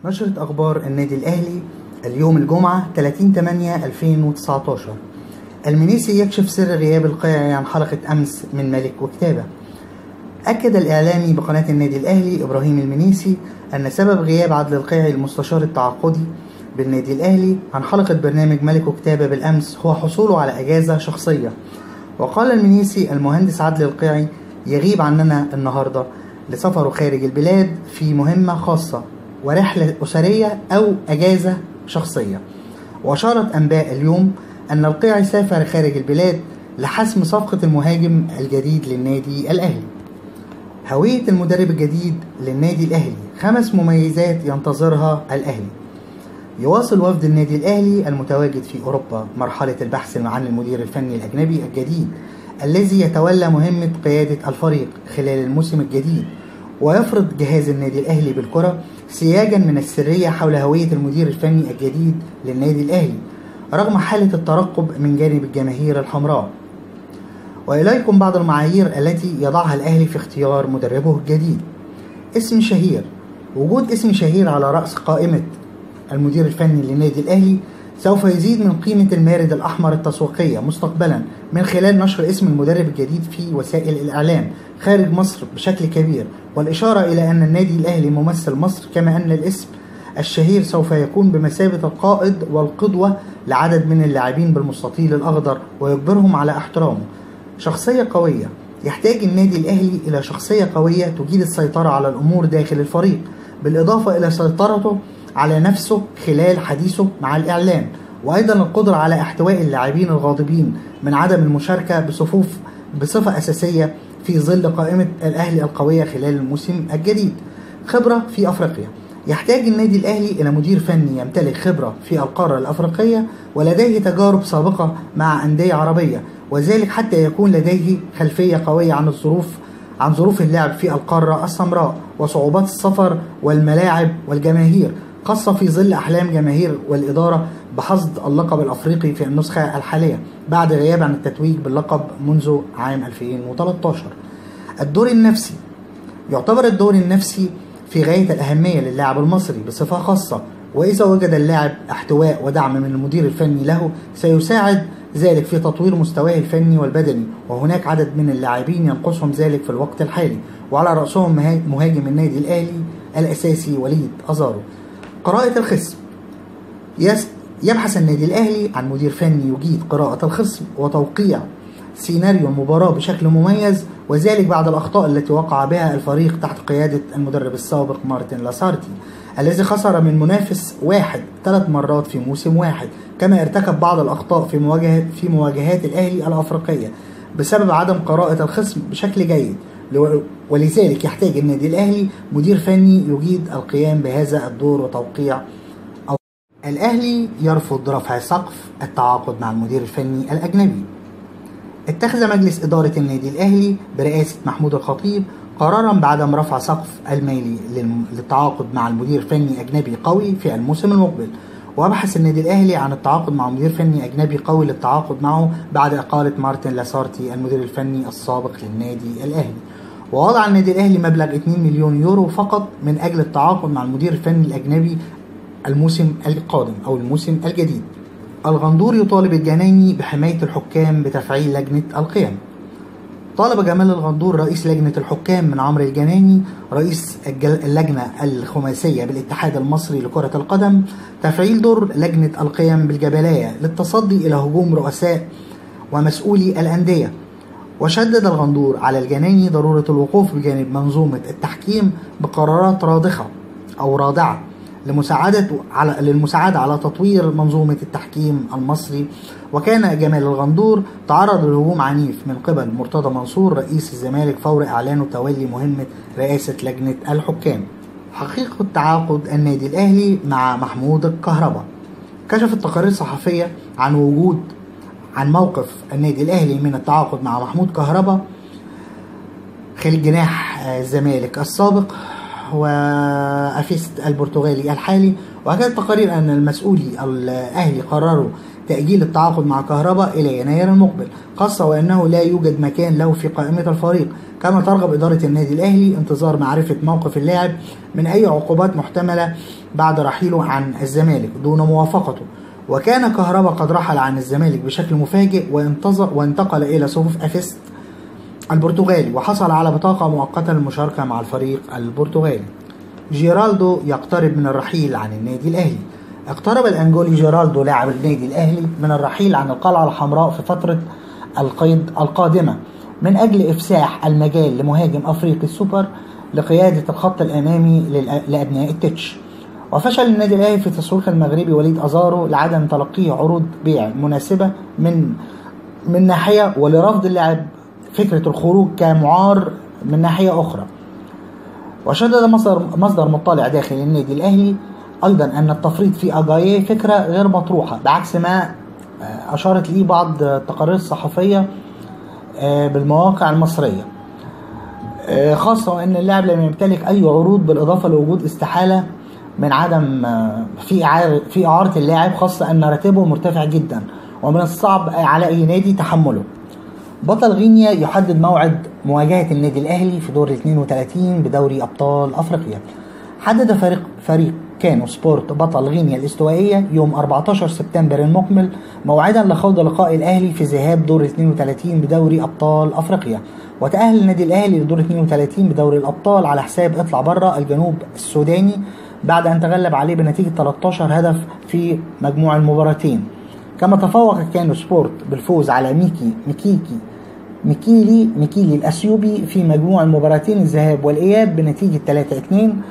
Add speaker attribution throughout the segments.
Speaker 1: نشرة أخبار النادي الأهلي اليوم الجمعة 30/8/2019. المنيسي يكشف سر غياب القيعي عن حلقة أمس من ملك وكتابة. أكد الإعلامي بقناة النادي الأهلي إبراهيم المنيسي أن سبب غياب عادل القيعي المستشار التعاقدي بالنادي الأهلي عن حلقة برنامج ملك وكتابة بالأمس هو حصوله على أجازة شخصية. وقال المنيسي المهندس عادل القيعي يغيب عننا النهاردة لسفره خارج البلاد في مهمة خاصة ورحلة أسرية أو أجازة شخصية. وأشارت أنباء اليوم أن القيعي سافر خارج البلاد لحسم صفقة المهاجم الجديد للنادي الأهلي. هوية المدرب الجديد للنادي الأهلي 5 مميزات ينتظرها الأهلي. يواصل وفد النادي الأهلي المتواجد في أوروبا مرحلة البحث عن المدير الفني الأجنبي الجديد الذي يتولى مهمة قيادة الفريق خلال الموسم الجديد، ويفرض جهاز النادي الأهلي بالكرة سياجا من السرية حول هوية المدير الفني الجديد للنادي الأهلي رغم حالة الترقب من جانب الجماهير الحمراء. وإليكم بعض المعايير التي يضعها الأهلي في اختيار مدربه الجديد. اسم شهير. وجود اسم شهير على رأس قائمة المدير الفني للنادي الأهلي سوف يزيد من قيمة المارد الأحمر التسويقية مستقبلا من خلال نشر اسم المدرب الجديد في وسائل الإعلام خارج مصر بشكل كبير، والإشارة إلى أن النادي الأهلي ممثل مصر، كما أن الاسم الشهير سوف يكون بمثابة القائد والقدوة لعدد من اللاعبين بالمستطيل الأخضر ويجبرهم على احترامه. شخصية قوية. يحتاج النادي الأهلي إلى شخصية قوية تجيد السيطرة على الأمور داخل الفريق، بالإضافة إلى سيطرته على نفسه خلال حديثه مع الإعلام، وأيضا القدرة على احتواء اللاعبين الغاضبين من عدم المشاركة بصفة أساسية في ظل قائمة الأهلي القوية خلال الموسم الجديد. خبرة في أفريقيا. يحتاج النادي الأهلي إلى مدير فني يمتلك خبرة في القارة الأفريقية ولديه تجارب سابقة مع أندية عربية، وذلك حتى يكون لديه خلفية قوية عن ظروف اللعب في القارة السمراء وصعوبات السفر والملاعب والجماهير، خاصة في ظل أحلام جماهير والإدارة بحصد اللقب الأفريقي في النسخة الحالية بعد غياب عن التتويج باللقب منذ عام 2013. الدور النفسي. يعتبر الدور النفسي في غاية الأهمية للاعب المصري بصفة خاصة، وإذا وجد اللاعب احتواء ودعم من المدير الفني له سيساعد ذلك في تطوير مستواه الفني والبدني، وهناك عدد من اللاعبين ينقصهم ذلك في الوقت الحالي، وعلى رأسهم مهاجم النادي الأهلي الأساسي وليد أزارو. قراءة الخصم. يبحث النادي الأهلي عن مدير فني يجيد قراءة الخصم وتوقيع سيناريو المباراة بشكل مميز، وذلك بعد الأخطاء التي وقع بها الفريق تحت قيادة المدرب السابق مارتن لاسارتي الذي خسر من منافس واحد 3 مرات في موسم واحد، كما ارتكب بعض الأخطاء في مواجهات الأهلي الأفريقية بسبب عدم قراءة الخصم بشكل جيد، ولذلك يحتاج النادي الأهلي مدير فني يجيد القيام بهذا الدور وتوقيع. الأهلي يرفض رفع سقف التعاقد مع المدير الفني الأجنبي. اتخذ مجلس إدارة النادي الأهلي برئاسة محمود الخطيب قرارا بعدم رفع سقف المالي للتعاقد مع المدير الفني أجنبي قوي في الموسم المقبل، ويبحث النادي الأهلي عن التعاقد مع مدير فني أجنبي قوي للتعاقد معه بعد إقالة مارتن لاسارتي المدير الفني السابق للنادي الأهلي. ووضع النادي الأهلي مبلغ 2 مليون يورو فقط من أجل التعاقد مع المدير الفني الأجنبي الموسم القادم أو الموسم الجديد. الغندور يطالب الجنايني بحماية الحكام بتفعيل لجنة القيم. طالب جمال الغندور رئيس لجنة الحكام من عمرو الجنايني رئيس اللجنة الخماسية بالاتحاد المصري لكرة القدم تفعيل دور لجنة القيم بالجبلاية للتصدي إلى هجوم رؤساء ومسؤولي الأندية. وشدد الغندور على الجنايني ضرورة الوقوف بجانب منظومة التحكيم بقرارات رادعة للمساعدة على تطوير منظومة التحكيم المصري. وكان جمال الغندور تعرض لهجوم عنيف من قبل مرتضى منصور رئيس الزمالك فور إعلانه تولي مهمة رئاسة لجنة الحكام. حقيقة تعاقد النادي الأهلي مع محمود الكهرباء. كشفت تقارير صحفية عن موقف النادي الأهلي من التعاقد مع محمود كهرباء خلال جناح الزمالك السابق وأفيست البرتغالي الحالي. وكانت تقارير أن المسؤولي الأهلي قرروا تأجيل التعاقد مع كهرباء إلى يناير المقبل، خاصة وأنه لا يوجد مكان له في قائمة الفريق. كما ترغب إدارة النادي الأهلي انتظار معرفة موقف اللاعب من أي عقوبات محتملة بعد رحيله عن الزمالك دون موافقته، وكان كهربا قد رحل عن الزمالك بشكل مفاجئ وانتقل إلى صفوف أفيست البرتغالي، وحصل على بطاقة مؤقتة للمشاركة مع الفريق البرتغالي. جيرالدو يقترب من الرحيل عن النادي الأهلي. اقترب الأنجولي جيرالدو لاعب النادي الأهلي من الرحيل عن القلعة الحمراء في فترة القيد القادمة من أجل إفساح المجال لمهاجم أفريقي السوبر لقيادة الخط الأمامي لأبناء التتش. وفشل النادي الأهلي في تسويق المغربي وليد أزارو لعدم تلقيه عروض بيع مناسبة من ناحية، ولرفض اللاعب فكرة الخروج كمعار من ناحية أخرى. وشدد مصدر مطلع داخل النادي الأهلي أيضا أن التفريط في أجاييه فكرة غير مطروحة، بعكس ما أشارت ليه بعض التقارير الصحفية بالمواقع المصرية، خاصة أن اللاعب لم يمتلك أي عروض، بالإضافة لوجود استحالة من عدم في إعارة اللاعب، خاصة أن راتبه مرتفع جدا ومن الصعب على أي نادي تحمله. بطل غينيا يحدد موعد مواجهة النادي الأهلي في دور 32 بدوري أبطال أفريقيا. حدد فريق كانو سبورت بطل غينيا الاستوائية يوم 14 سبتمبر المقبل موعدا لخوض لقاء الأهلي في ذهاب دور 32 بدوري أبطال أفريقيا. وتأهل النادي الأهلي لدور 32 بدوري الأبطال على حساب اطلع برا الجنوب السوداني بعد أن تغلب عليه بنتيجة 13 هدف في مجموع المباراتين. كما تفوق كانو سبورت بالفوز على ميكيلي الأثيوبي في مجموع المباراتين الذهاب والإياب بنتيجة 3-2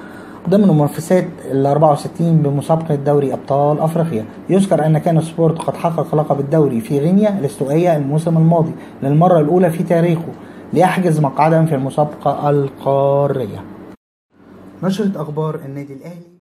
Speaker 1: ضمن منافسات ال 64 بمسابقة دوري أبطال أفريقيا. يذكر أن كانو سبورت قد حقق لقب الدوري في غينيا الاستوائية الموسم الماضي للمرة الأولى في تاريخه ليحجز مقعدا في المسابقة القارية. نشرة أخبار النادي الأهلي.